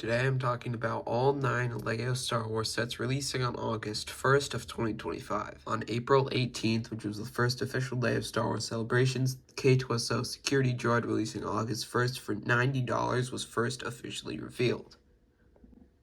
Today I'm talking about all 9 LEGO Star Wars sets releasing on August 1st of 2025. On April 18th, which was the first official day of Star Wars celebrations, K2SO Security Droid releasing August 1st for $90 was first officially revealed.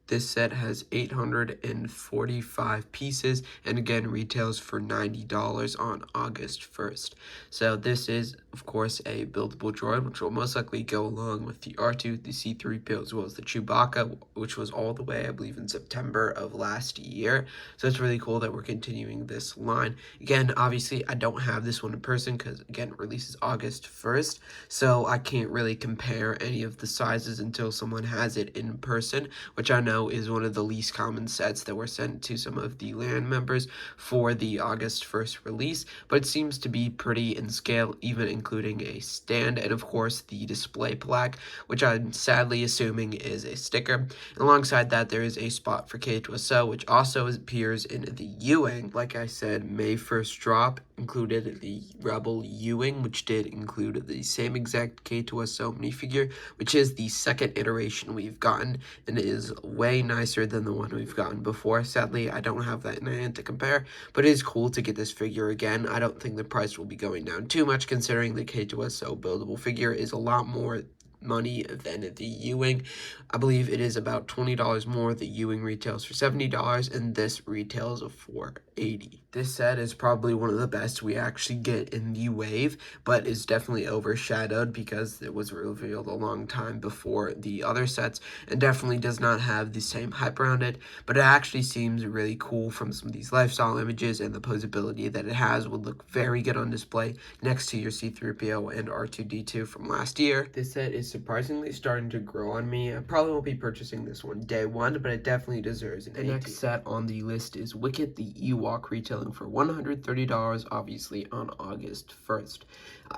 This set has 845 pieces and again retails for $90 on August 1st. So this is, of course, a buildable droid, which will most likely go along with the R2, the C-3PO, as well as the Chewbacca, which was all the way, I believe, in September of last year. So it's really cool that we're continuing this line. Again, obviously, I don't have this one in person because, again, it releases August 1st, so I can't really compare any of the sizes until someone has it in person, which I know is one of the least common sets that were sent to some of the LAN members for the August 1st release, but it seems to be pretty in scale, even including a stand and of course the display plaque, which I'm sadly assuming is a sticker. And alongside that, there is a spot for K2SO, which also appears in the U-Wing. Like I said, May 1st drop included the Rebel U-Wing, which did include the same exact K2SO minifigure, which is the second iteration we've gotten and is way nicer than the one we've gotten before. Sadly, I don't have that in hand to compare, but it is cool to get this figure again. I don't think the price will be going down too much, considering the K2SO buildable figure is a lot more money than the U-Wing. I believe it is about $20 more. The U-Wing retails for $70 and this retails for $80. This set is probably one of the best we actually get in the wave, but is definitely overshadowed because it was revealed a long time before the other sets and definitely does not have the same hype around it, but it actually seems really cool from some of these lifestyle images, and the posability that it has would look very good on display next to your C-3PO and R2-D2 from last year. This set is surprisingly starting to grow on me. I probably won't be purchasing this one day one, but it definitely deserves an A. The next set on the list is Wicket the Ewok, retailing for $130, obviously on August 1st.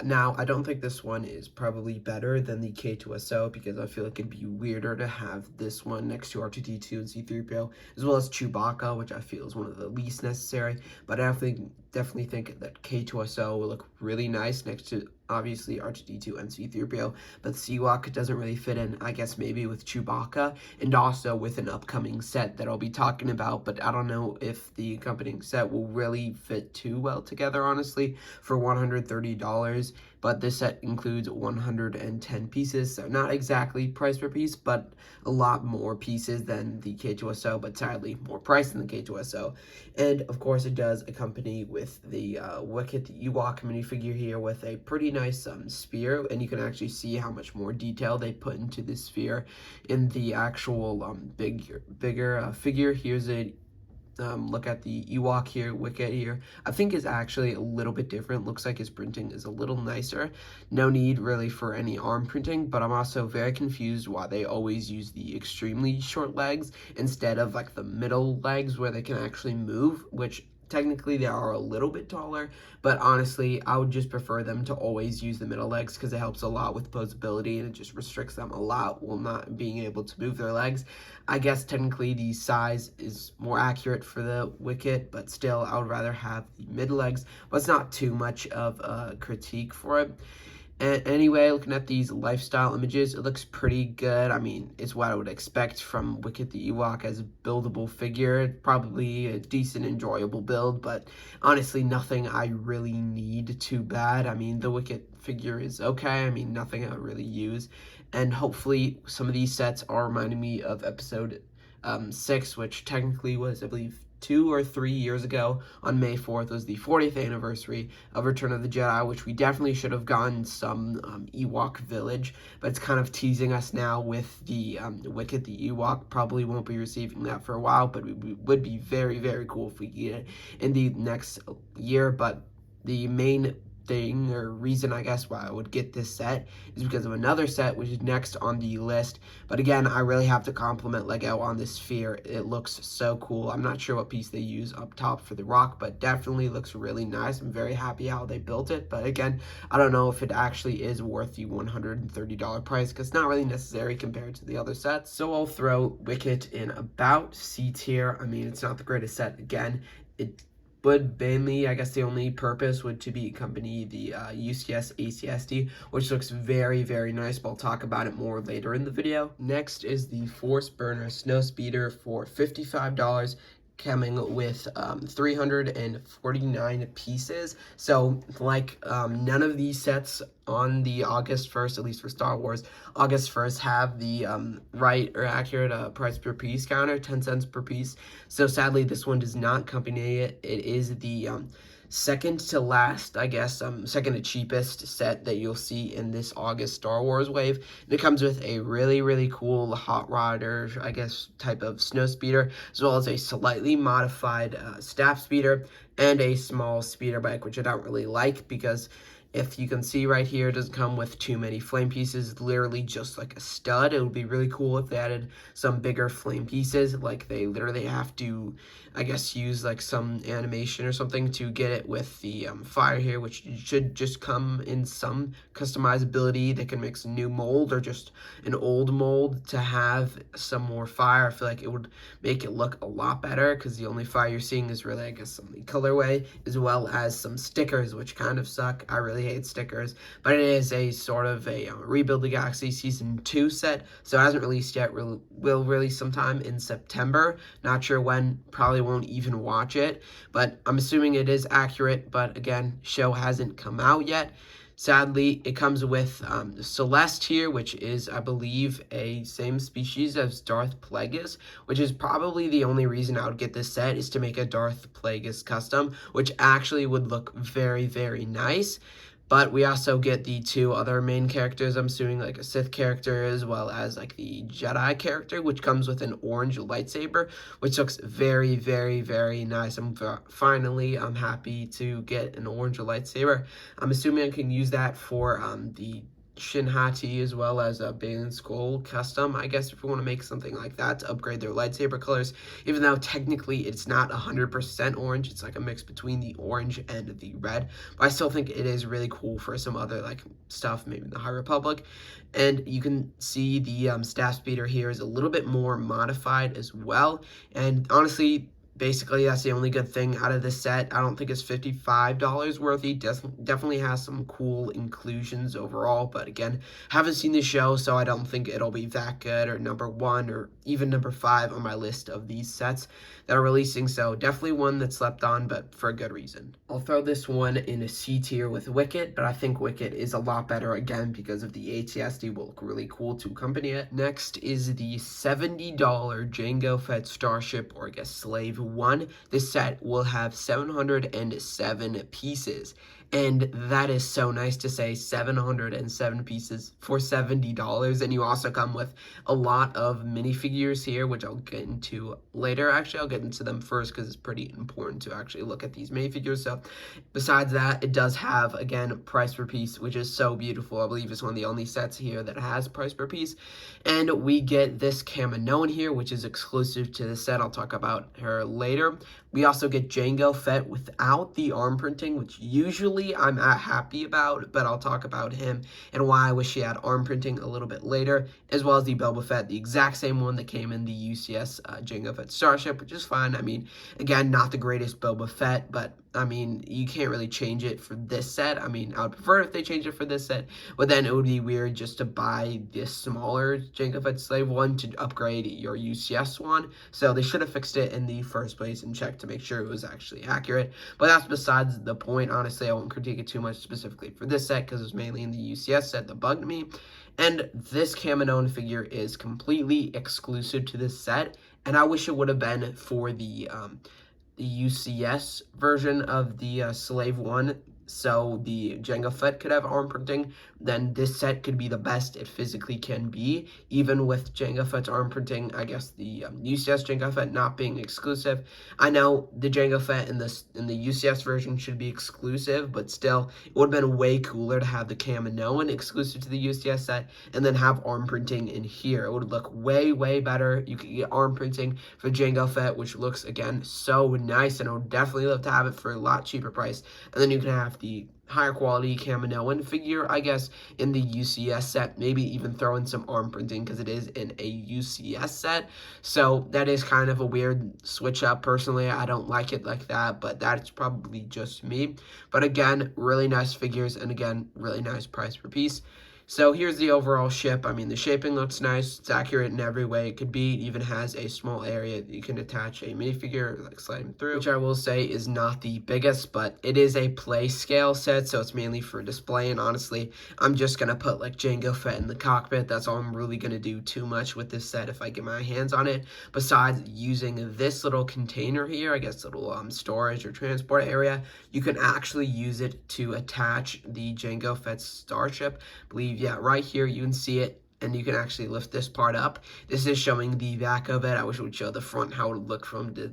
Now, I don't think this one is probably better than the K2SO because I feel like it'd be weirder to have this one next to R2-D2 and C-3PO, as well as Chewbacca, which I feel is one of the least necessary, but I definitely think that K2SO will look really nice next to obviously R2-D2 and C-3PO, but Ewok doesn't really fit in, I guess maybe with Chewbacca, and also with an upcoming set that I'll be talking about, but I don't know if the accompanying set will really fit too well together, honestly, for $130, but this set includes 110 pieces, so not exactly price per piece, but a lot more pieces than the K2SO, but sadly more price than the K2SO, and of course it does accompany with the Wicket the Ewok minifigure here with a pretty nice sphere, and you can actually see how much more detail they put into this sphere in the actual bigger figure. Here's a look at the Ewok here, Wicket here. I think is actually a little bit different. Looks like his printing is a little nicer. No need really for any arm printing, but I'm also very confused why they always use the extremely short legs instead of like the middle legs where they can actually move, which technically they are a little bit taller, but honestly I would just prefer them to always use the middle legs because it helps a lot with posability and it just restricts them a lot while not being able to move their legs. I guess technically the size is more accurate for the Wicket, but still I would rather have the mid legs, but it's not too much of a critique for it. And anyway, looking at these lifestyle images, it looks pretty good. I mean, it's what I would expect from Wicket the Ewok as a buildable figure. Probably a decent, enjoyable build, but honestly, nothing I really need too bad. I mean, the Wicket figure is okay. I mean, nothing I really use. And hopefully, some of these sets are reminding me of episode 6, which technically was, I believe, 2 or 3 years ago on May 4th was the 40th anniversary of Return of the Jedi, which we definitely should have gotten some Ewok village, but it's kind of teasing us now with the Wicket the Ewok. Probably won't be receiving that for a while, but it would be very, very cool if we get it in the next year. But the main thing or reason I guess why I would get this set is because of another set which is next on the list, but again I really have to compliment Lego on this sphere. It looks so cool. I'm not sure what piece they use up top for the rock, but definitely looks really nice. I'm very happy how they built it, but again I don't know if it actually is worth the $130 price because it's not really necessary compared to the other sets. So I'll throw Wicket in about C tier. I mean, it's not the greatest set. Again, it but mainly, I guess the only purpose would to be accompany the UCS ACSD, which looks very, very nice, but I'll talk about it more later in the video. Next is the Force Burner Snow Speeder for $55, coming with 349 pieces. So like none of these sets on the August 1st, at least for Star Wars, August 1st have the right or accurate price per piece counter, 10 cents per piece. So sadly, this one does not accompany it. It is the second to last, I guess, second to cheapest set that you'll see in this August Star Wars wave. And it comes with a really, really cool hot rodder, I guess, type of snow speeder, as well as a slightly modified staff speeder and a small speeder bike, which I don't really like because if you can see right here, it doesn't come with too many flame pieces. It's literally just like a stud. It would be really cool if they added some bigger flame pieces. Like they literally have to, I guess, use like some animation or something to get it with the fire here, which should just come in some customizability. They can mix a new mold or just an old mold to have some more fire. I feel like it would make it look a lot better because the only fire you're seeing is really, I guess, some colorway, as well as some stickers, which kind of suck. I really hate stickers, but it is a sort of a Rebuild the Galaxy Season 2 set, so it hasn't released yet. Will release sometime in September. Not sure when, probably won't even watch it, but I'm assuming it is accurate, but again, show hasn't come out yet. Sadly, it comes with Celeste here, which is, I believe, a same species as Darth Plagueis, which is probably the only reason I would get this set, is to make a Darth Plagueis custom, which actually would look very, very nice. But we also get the two other main characters, I'm assuming like a Sith character as well as like the Jedi character, which comes with an orange lightsaber, which looks very, very, very nice. I'm happy to get an orange lightsaber. I'm assuming I can use that for the Shin Hati as well as a Bane Skull custom, I guess, if we want to make something like that to upgrade their lightsaber colors, even though technically it's not 100% orange. It's like a mix between the orange and the red, but I still think it is really cool for some other like stuff, maybe in the High Republic. And you can see the staff speeder here is a little bit more modified as well, and honestly, basically, that's the only good thing out of this set. I don't think it's $55 worth. It definitely has some cool inclusions overall, but again, haven't seen the show, so I don't think it'll be that good, or number 1 or even number 5 on my list of these sets that are releasing, so definitely one that slept on, but for a good reason. I'll throw this one in a C tier with Wicket, but I think Wicket is a lot better, again, because of the ATSD will look really cool to accompany it. Next is the $70 Jango Fett Starship, or I guess Slave 1. This set will have 707 pieces, and that is so nice to say, 707 pieces for $70. And you also come with a lot of minifigures here, which I'll get into later. Actually, I'll get into them first because it's pretty important to actually look at these minifigures. So besides that, it does have, again, price per piece, which is so beautiful. I believe it's one of the only sets here that has price per piece. And we get this Kaminoan here, which is exclusive to the set. I'll talk about her later. We also get Jango Fett without the arm printing, which usually I'm not happy about, but I'll talk about him and why I wish he had arm printing a little bit later, as well as the Boba Fett, the exact same one that came in the UCS Jango Fett Starship, which is fine. I mean, again, not the greatest Boba Fett, but I mean, you can't really change it for this set. I mean, I would prefer if they changed it for this set, but then it would be weird just to buy this smaller Jango Fett Slave one to upgrade your UCS one. So they should have fixed it in the first place and checked to make sure it was actually accurate. But that's besides the point. Honestly, I won't critique it too much specifically for this set because it was mainly in the UCS set that bugged me. And this Kaminoan figure is completely exclusive to this set, and I wish it would have been for the UCS version of the Slave 1, so the Jango Fett could have arm printing. Then this set could be the best it physically can be, even with Jango Fett's arm printing. I guess the UCS Jango Fett not being exclusive. I know the Jango Fett in the UCS version should be exclusive, but still, it would have been way cooler to have the Kaminoan exclusive to the UCS set, and then have arm printing in here. It would look way, way better. You could get arm printing for Jango Fett, which looks, again, so nice, and I would definitely love to have it for a lot cheaper price. And then you can have the higher quality Kaminoan figure, I guess, in the UCS set. Maybe even throw in some arm printing because it is in a UCS set. So that is kind of a weird switch up. Personally, I don't like it like that, but that's probably just me. But again, really nice figures, and again, really nice price per piece. So here's the overall ship. I mean, the shaping looks nice. It's accurate in every way it could be. It even has a small area that you can attach a minifigure, like sliding through, which I will say is not the biggest, but it is a play scale set, so it's mainly for display. And honestly, I'm just going to put like Jango Fett in the cockpit. That's all I'm really going to do too much with this set if I get my hands on it. Besides using this little container here, I guess little storage or transport area, you can actually use it to attach the Jango Fett starship. I believe, yeah, right here you can see it, and you can actually lift this part up. This is showing the back of it. I wish it would show the front, how it would look from the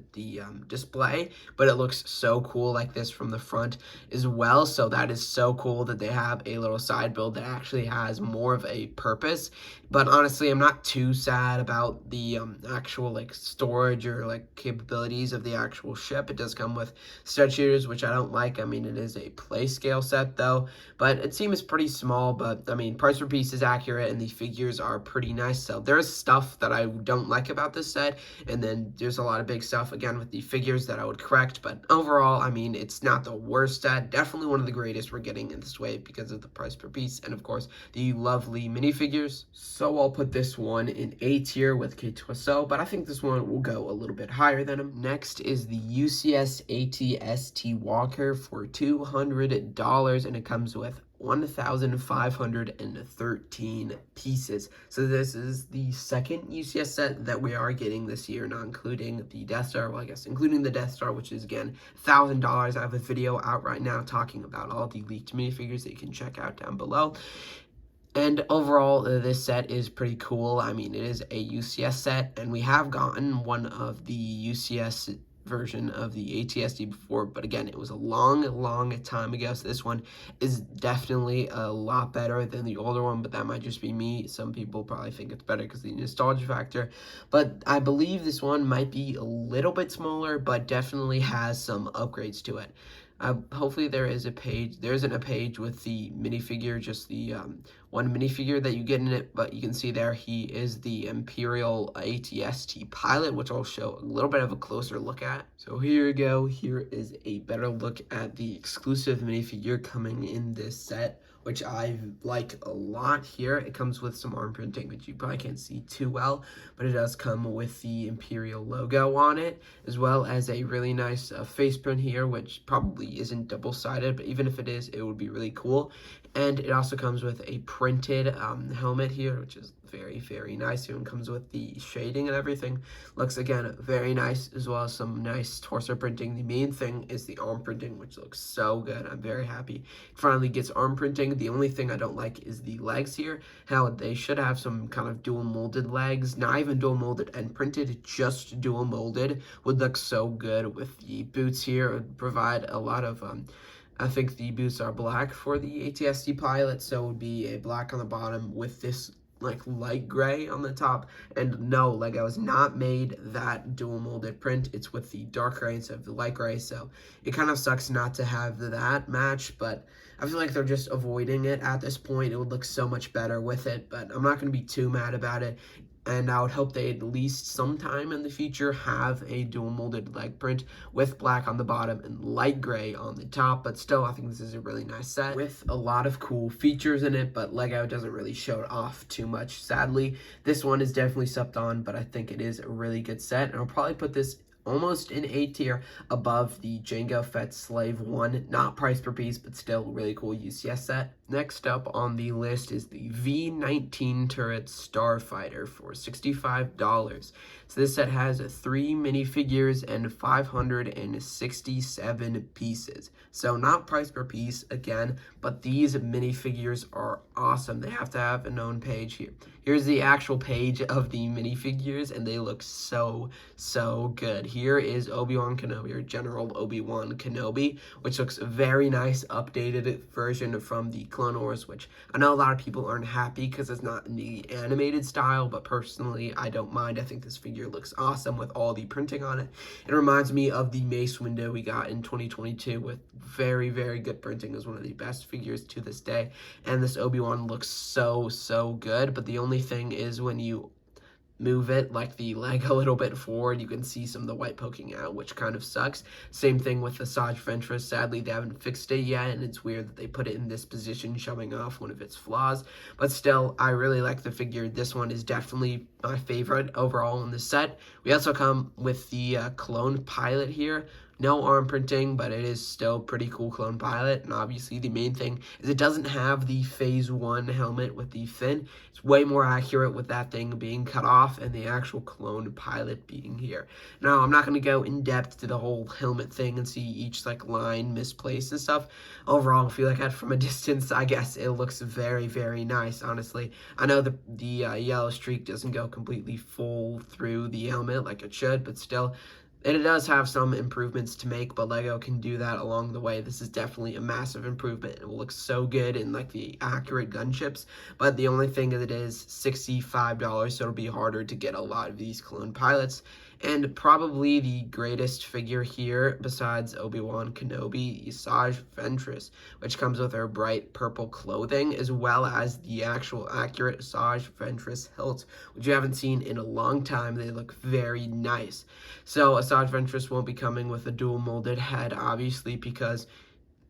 display, but it looks so cool like this from the front as well. So that is so cool that they have a little side build that actually has more of a purpose. But honestly, I'm not too sad about the actual like storage or like capabilities of the actual ship. It does come with stud shooters, which I don't like. I mean, it is a play scale set though, but it seems pretty small. But I mean, price per piece is accurate, and the figures are pretty nice. So there's stuff that I don't like about this set, and then there's a lot of big stuff again with the figures that I would correct. But overall, I mean, it's not the worst set. Definitely one of the greatest we're getting in this wave because of the price per piece, and of course the lovely minifigures. So I'll put this one in A tier with K2SO, but I think this one will go a little bit higher than him. Next is the UCS ATST Walker for $200, and it comes with 1,513 pieces. So this is the second UCS set that we are getting this year, not including the Death Star. Well, I guess including the Death Star, which is again $1,000. I have a video out right now talking about all the leaked minifigures that you can check out down below. And overall, this set is pretty cool. I mean, it is a UCS set, and we have gotten one of the UCS version of the ATST before, but again, it was a long time ago, so this one is definitely a lot better than the older one, but that might just be me. Some people probably think it's better because of the nostalgia factor, but I believe this one might be a little bit smaller, but definitely has some upgrades to it. Hopefully there isn't a page with the minifigure, just the one minifigure that you get in it, but you can see there he is the Imperial ATST pilot, which I'll show a little bit of a closer look at. So here we go. Here is a better look at the exclusive minifigure coming in this set, which I like a lot here. It comes with some arm printing, which you probably can't see too well, but it does come with the Imperial logo on it, as well as a really nice face print here, which probably isn't double-sided, but even if it is, it would be really cool. And it also comes with a printed helmet here, which is very nice. It even comes with the shading and everything. Looks, again, very nice, as well as some nice torso printing. The main thing is the arm printing, which looks so good. I'm very happy it finally gets arm printing. The only thing I don't like is the legs here, how they should have some kind of dual molded legs. Not even dual molded and printed, just dual molded would look so good. With the boots here, it would provide a lot of I think the boots are black for the ATST pilot, so it would be a black on the bottom with this like light gray on the top. And no, Lego has not made that dual molded print. It's with the dark gray instead of the light gray, so it kind of sucks not to have that match, but I feel like they're just avoiding it at this point. It would look so much better with it, but I'm not going to be too mad about it. And I would hope they at least sometime in the future have a dual molded leg print with black on the bottom and light gray on the top. But still, I think this is a really nice set with a lot of cool features in it, but Lego doesn't really show it off too much, sadly. This one is definitely slept on, but I think it is a really good set, and I'll probably put this almost in A tier above the Jango Fett Slave 1. Not price per piece, but still really cool UCS set. Next up on the list is the V19 Turret Starfighter for $65. So this set has 3 minifigures and 567 pieces. So not price per piece again, but these minifigures are awesome. They have to have a known page here. Here's the actual page of the minifigures, and they look so good. Here is Obi-Wan Kenobi, or General Obi-Wan Kenobi, which looks very nice, updated version from the Clone Wars, which I know a lot of people aren't happy because it's not in the animated style, but personally, I don't mind. I think this figure looks awesome with all the printing on it. It reminds me of the Mace Windu we got in 2022 with very, very good printing. It was one of the best figures to this day, and this Obi-Wan looks so good, but the only thing is when you move it like the leg a little bit forward, you can see some of the white poking out, which kind of sucks. Same thing with the Asajj Ventress. Sadly, they haven't fixed it yet, and it's weird that they put it in this position, showing off one of its flaws. But still, I really like the figure. This one is definitely my favorite overall in the set. We also come with the clone pilot here. No arm printing, but it is still pretty cool clone pilot. And obviously the main thing is it doesn't have the phase 1 helmet with the fin. It's way more accurate with that thing being cut off and the actual clone pilot being here. Now, I'm not going to go in depth to the whole helmet thing and see each like line misplaced and stuff. Overall, I feel like that from a distance, I guess it looks very nice, honestly. I know the yellow streak doesn't go completely full through the helmet like it should, but still, it does have some improvements to make, but LEGO can do that along the way. This is definitely a massive improvement. It will look so good in like the accurate gunships, but the only thing is it is $65, so it'll be harder to get a lot of these clone pilots. And probably the greatest figure here, besides Obi-Wan Kenobi, Asajj Ventress, which comes with her bright purple clothing, as well as the actual accurate Asajj Ventress hilt, which you haven't seen in a long time. They look very nice. So Asajj Ventress won't be coming with a dual molded head, obviously, because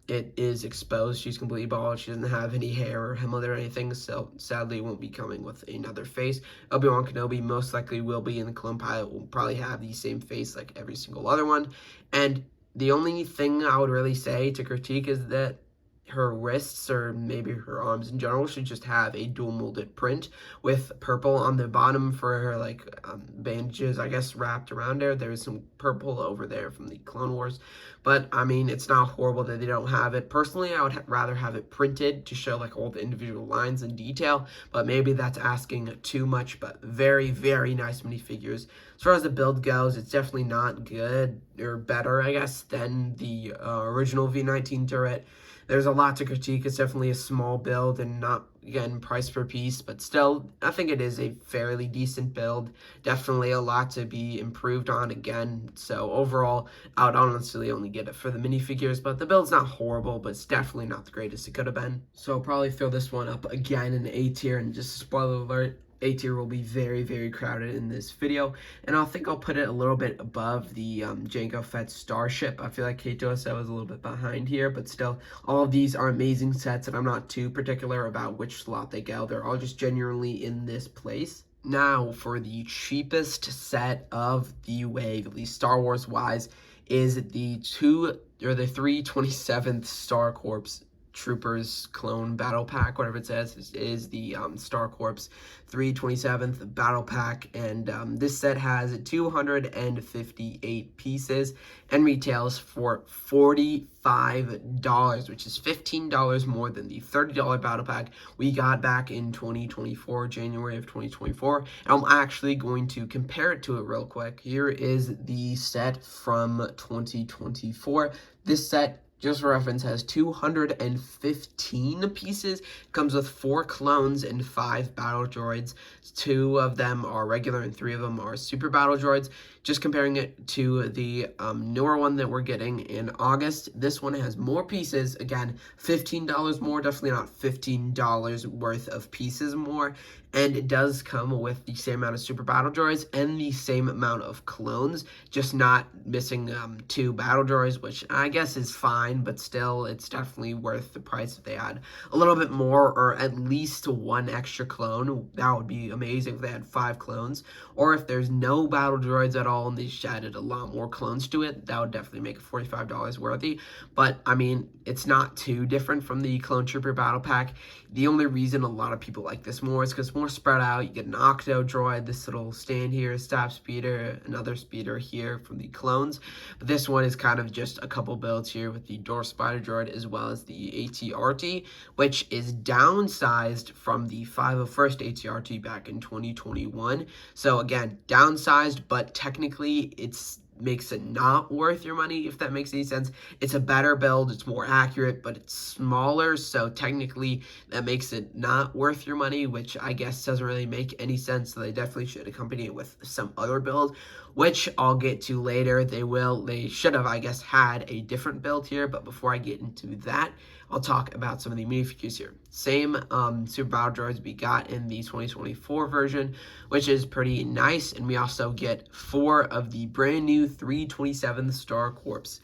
it is exposed. She's completely bald. She doesn't have any hair or helmet or anything, so sadly it won't be coming with another face. Obi-Wan Kenobi most likely will be in the clone pilot. Will probably have the same face like every single other one. And the only thing I would really say to critique is that her wrists, or maybe her arms in general, should just have a dual molded print with purple on the bottom for her like bandages, I guess, wrapped around her. There's some purple over there from the Clone Wars, but I mean, it's not horrible that they don't have it. Personally, I would rather have it printed to show like all the individual lines in detail, but maybe that's asking too much. But very nice minifigures. As far as the build goes, it's definitely not good, or better, I guess, than the original V19 turret. There's a lot to critique. It's definitely a small build and not, again, price per piece, but still, I think it is a fairly decent build. Definitely a lot to be improved on again. So overall, I would honestly only get it for the minifigures, but the build's not horrible, but it's definitely not the greatest it could have been. So I'll probably throw this one up again in A tier, and just spoiler alert, A tier will be very crowded in this video, and I think I'll put it a little bit above the Jango Fett Starship. I feel like K2SO is a little bit behind here, but still, all of these are amazing sets, and I'm not too particular about which slot they go. They're all just genuinely in this place. Now, for the cheapest set of the wave, at least Star Wars wise, is the 327th Star Corps Troopers clone battle pack, whatever it says, is the Star Corps 327th battle pack, and this set has 258 pieces and retails for $45, which is $15 more than the $30 battle pack we got back in 2024, January of 2024. And I'm actually going to compare it to it real quick. Here is the set from 2024. This set, just for reference, has 215 pieces, comes with 4 clones and 5 battle droids. 2 of them are regular and 3 of them are super battle droids. Just comparing it to the newer one that we're getting in August, this one has more pieces. Again, $15 more, definitely not $15 worth of pieces more. And it does come with the same amount of super battle droids and the same amount of clones, just not missing 2 battle droids, which I guess is fine, but still, it's definitely worth the price if they add a little bit more, or at least 1 extra clone. That would be amazing if they had 5 clones, or if there's no battle droids at all and they just added a lot more clones to it, that would definitely make it $45 worthy. But I mean, it's not too different from the Clone Trooper battle pack. The only reason a lot of people like this more is because it's more spread out. You get an Octo droid, this little stand here, staff speeder, another speeder here from the clones. But this one is kind of just a couple builds here with the Darth Spider droid as well as the AT-RT, which is downsized from the 501st AT-RT back in 2021. So again, downsized, but technically it's makes it not worth your money, if that makes any sense. It's a better build, it's more accurate, but it's smaller, so technically that makes it not worth your money, which I guess doesn't really make any sense. So they definitely should accompany it with some other build, which I'll get to later. They should have, I guess, had a different build here, but before I get into that, I'll talk about some of the minifigures here. Same Super Battle Droids we got in the 2024 version, which is pretty nice, and we also get 4 of the brand new 327th Star Corps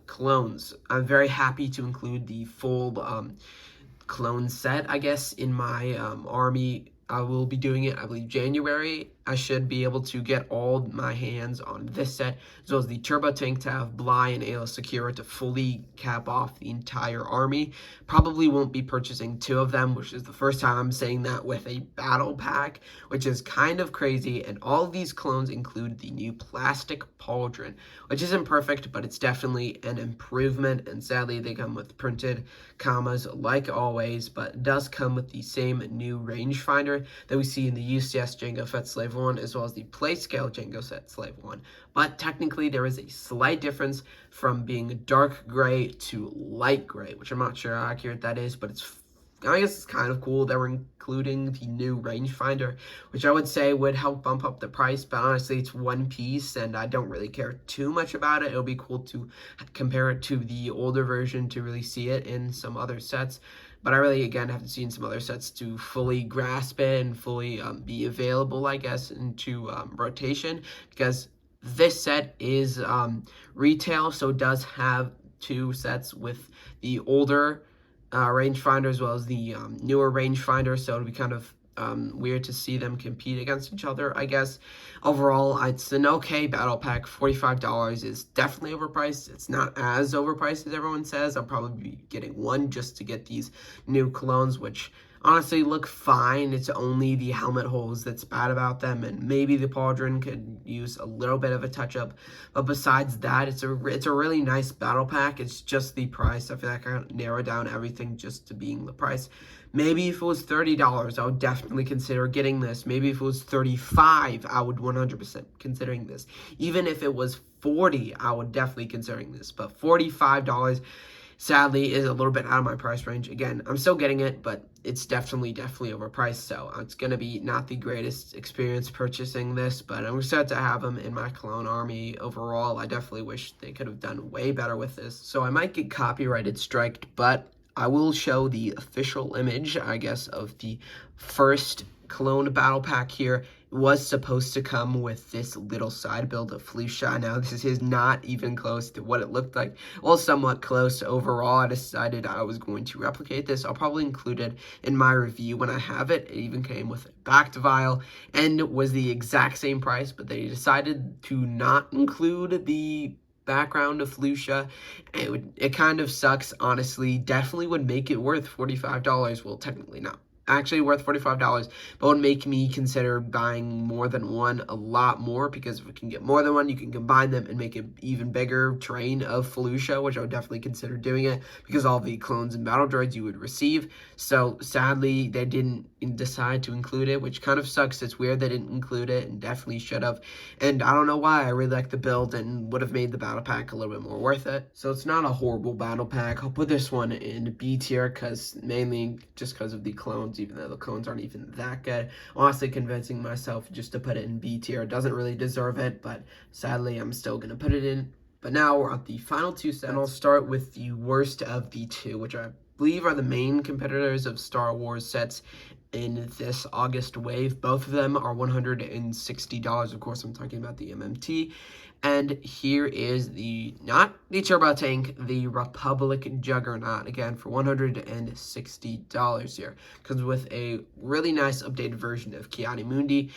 clones. I'm very happy to include the full clone set, I guess, in my army. I will be doing it, I believe, January. I should be able to get all my hands on this set, as well as the Turbo Tank to have Bly and Aayla Secura to fully cap off the entire army. Probably won't be purchasing 2 of them, which is the first time I'm saying that with a battle pack, which is kind of crazy. And all of these clones include the new plastic pauldron, which isn't perfect, but it's definitely an improvement. And sadly, they come with printed commas like always, but it does come with the same new rangefinder that we see in the UCS Jango Fett Slave 1, as well as the Playscale Jango Fett Slave 1. But technically, there is a slight difference from being dark gray to light gray, which I'm not sure how accurate that is, but I guess it's kind of cool that we're including the new rangefinder, which I would say would help bump up the price, but honestly, it's one piece, and I don't really care too much about it. It'll be cool to compare it to the older version to really see it in some other sets, but I really, again, have to see in some other sets to fully grasp it and fully be available, I guess, into rotation, because this set is retail, so it does have 2 sets with the older rangefinder as well as the newer rangefinder, so it'll be kind of weird to see them compete against each other, I guess. Overall, it's an okay battle pack. $45 is definitely overpriced. It's not as overpriced as everyone says. I'll probably be getting 1 just to get these new clones, which honestly look fine. It's only the helmet holes that's bad about them, and maybe the pauldron could use a little bit of a touch-up. But besides that, it's a really nice battle pack. It's just the price. I feel like I narrowed down everything just to being the price. Maybe if it was $30, I would definitely consider getting this. Maybe if it was $35, I would 100% considering this. Even if it was $40, I would definitely considering this. But $45, sadly, is a little bit out of my price range. Again, I'm still getting it, but it's definitely overpriced, so it's going to be not the greatest experience purchasing this, but I'm excited to have them in my clone army overall. I definitely wish they could have done way better with this, so I might get copyrighted striked, but I will show the official image, I guess, of the first clone battle pack here. It was supposed to come with this little side build of Felucia. Now, this is not even close to what it looked like. Well, somewhat close overall. I decided I was going to replicate this. I'll probably include it in my review when I have it. It even came with a backed vial and was the exact same price, but they decided to not include the background of Felucia. It kind of sucks, honestly. Definitely would make it worth $45. Well, technically not actually worth $45, but would make me consider buying more than 1 a lot more, because if we can get more than 1, you can combine them and make an even bigger train of Felucia, which I would definitely consider doing it, because all the clones and battle droids you would receive. So sadly, they didn't decide to include it, which kind of sucks. It's weird they didn't include it, and definitely should have. And I don't know why. I really like the build and would have made the battle pack a little bit more worth it. So it's not a horrible battle pack. I'll put this one in B tier, mainly just because of the clones, even though the clones aren't even that good. Honestly, convincing myself just to put it in B tier. It doesn't really deserve it, but sadly, I'm still going to put it in. But now we're on the final 2 sets, and I'll start with the worst of the 2, which I believe are the main competitors of Star Wars sets in this August wave. Both of them are $160. Of course, I'm talking about the MMT. And here is not the Turbo Tank, the Republic Juggernaut, again, for $160 here. Comes with a really nice updated version of Ki-Adi-Mundi,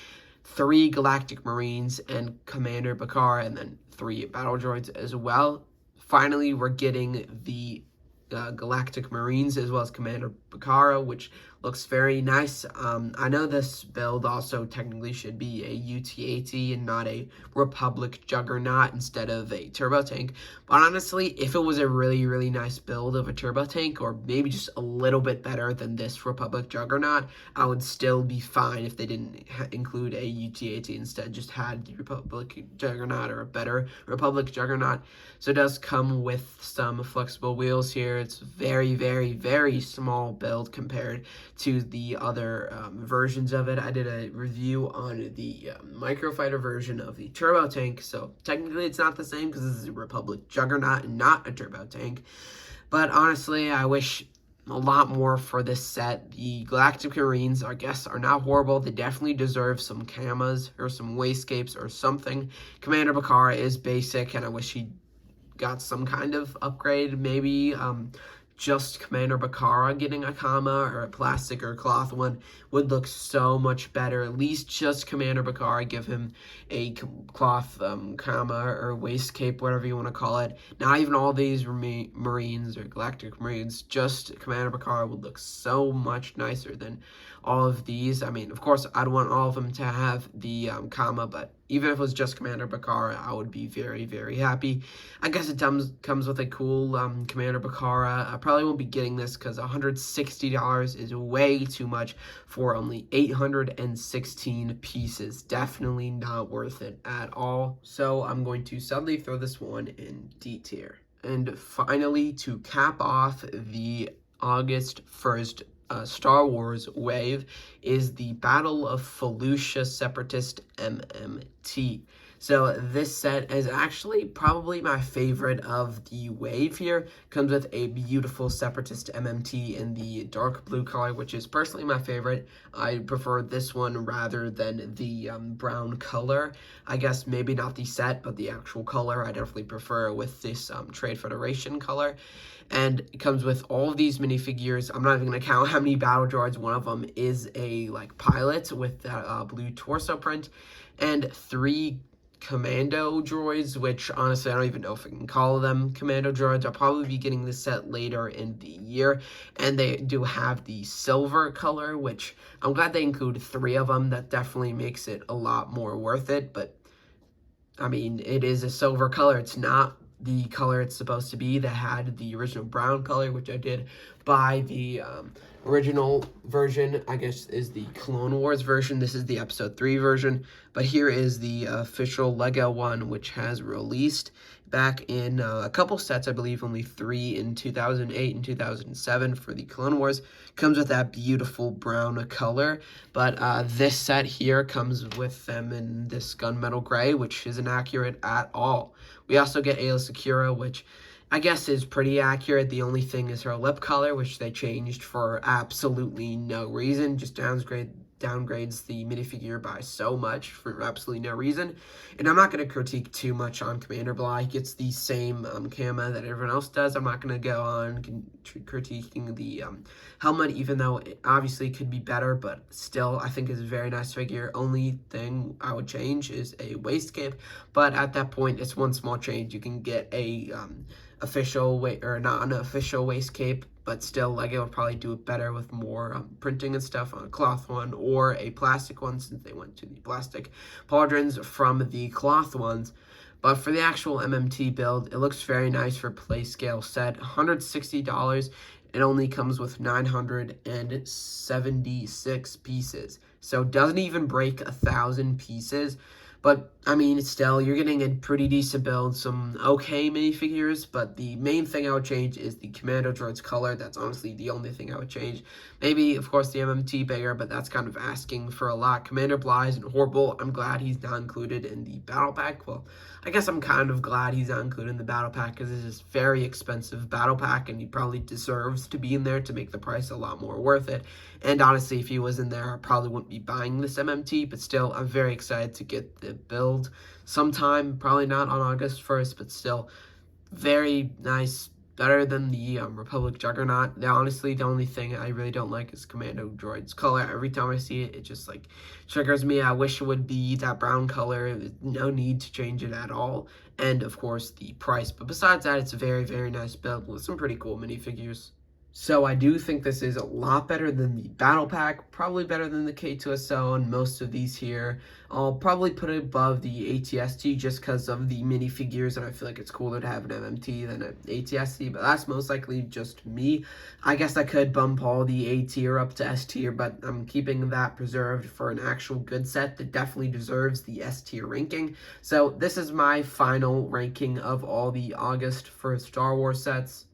3 Galactic Marines, and Commander Bakar, and then 3 battle droids as well. Finally, we're getting the Galactic Marines as well as Commander Bakara, which looks very nice. I know this build also technically should be a UT-AT and not a Republic Juggernaut instead of a Turbo Tank. But honestly, if it was a really, really nice build of a Turbo Tank, or maybe just a little bit better than this Republic Juggernaut, I would still be fine if they didn't include a UT-AT, instead just had the Republic Juggernaut or a better Republic Juggernaut. So it does come with some flexible wheels here. It's very, very, very small build compared to the other versions of it. I did a review on the Microfighter version of the Turbo Tank, so technically it's not the same because this is a Republic Juggernaut and not a Turbo Tank. But honestly, I wish a lot more for this set. The Galactic Marines, I guess, are not horrible. They definitely deserve some camas or some wastegapes or something. Commander Bakara is basic, and I wish he got some kind of upgrade, maybe just Commander Bakara getting a Kama or a plastic or cloth one would look so much better. At least just Commander Bakara, give him a cloth Kama or waist cape, whatever you want to call it. Not even all these Marines or Galactic Marines, just Commander Bakara would look so much nicer than all of these. I mean, of course, I'd want all of them to have the Kama, but even if it was just Commander Bakara, I would be very, very happy. I guess it comes with a cool Commander Bakara. I probably won't be getting this because $160 is way too much for only 816 pieces. Definitely not worth it at all. So I'm going to sadly throw this one in D tier. And finally, to cap off the August 1st Star Wars wave is the Battle of Felucia Separatist MMT. So this set is actually probably my favorite of the wave here. Comes with a beautiful Separatist MMT in the dark blue color, which is personally my favorite. I prefer this one rather than the brown color. I guess maybe not the set, but the actual color I definitely prefer with this Trade Federation color. And it comes with all of these minifigures. I'm not even going to count how many battle droids. One of them is a pilot with that blue torso print, and 3 commando droids, which honestly I don't even know if I can call them commando droids. I'll probably be getting this set later in the year, and they do have the silver color, which I'm glad they include 3 of them. That definitely makes it a lot more worth it, but I mean, it is a silver color. It's not the color it's supposed to be that had the original brown color, which I did buy the original version, I guess, is the Clone Wars version. This is the Episode 3 version, but here is the official LEGO one, which has released back in a couple sets, I believe only 3 in 2008 and 2007 for the Clone Wars. Comes with that beautiful brown color, but this set here comes with them in this gunmetal gray, which isn't accurate at all. We also get Aayla Secura, which I guess is pretty accurate. The only thing is her lip color, which they changed for absolutely no reason. Just downgrades the minifigure by so much for absolutely no reason. And I'm not going to critique too much on Commander Bly. He gets the same camo that everyone else does. I'm not going to go on critiquing the helmet, even though it obviously could be better, but still I think it's a very nice figure. Only thing I would change is a waist cape, but at that point it's one small change. You can get a official or not an official waist cape, but still LEGO would probably do it better with more printing and stuff on a cloth one or a plastic one, since they went to the plastic pauldrons from the cloth ones. But for the actual MMT build, it looks very nice for play scale set. $160. It only comes with 976 pieces, so it doesn't even break 1,000 pieces. But, I mean, still, you're getting a pretty decent build, some okay minifigures, but the main thing I would change is the Commando Droid's color. That's honestly the only thing I would change. Maybe, of course, the MMT bigger, but that's kind of asking for a lot. Commander Bly isn't horrible. I'm glad he's not included in the Battle Pack. Well, I guess I'm kind of glad he's not included in the Battle Pack because it's just very expensive Battle Pack, and he probably deserves to be in there to make the price a lot more worth it. And honestly, if he was in there, I probably wouldn't be buying this MMT, but still, I'm very excited to get the build sometime, probably not on August 1st, but still very nice, better than the Republic Juggernaut. Honestly, the only thing I really don't like is Commando Droid's color. Every time I see it, it just triggers me. I wish it would be that brown color. There's no need to change it at all. And of course, the price. But besides that, it's a very, very nice build with some pretty cool minifigures. So I do think this is a lot better than the Battle Pack, probably better than the K2SO and most of these here. I'll probably put it above the ATST just because of the minifigures, and I feel like it's cooler to have an MMT than an ATST, but that's most likely just me. I guess I could bump all the A tier up to S tier, but I'm keeping that preserved for an actual good set that definitely deserves the S tier ranking. So this is my final ranking of all the August for Star Wars sets.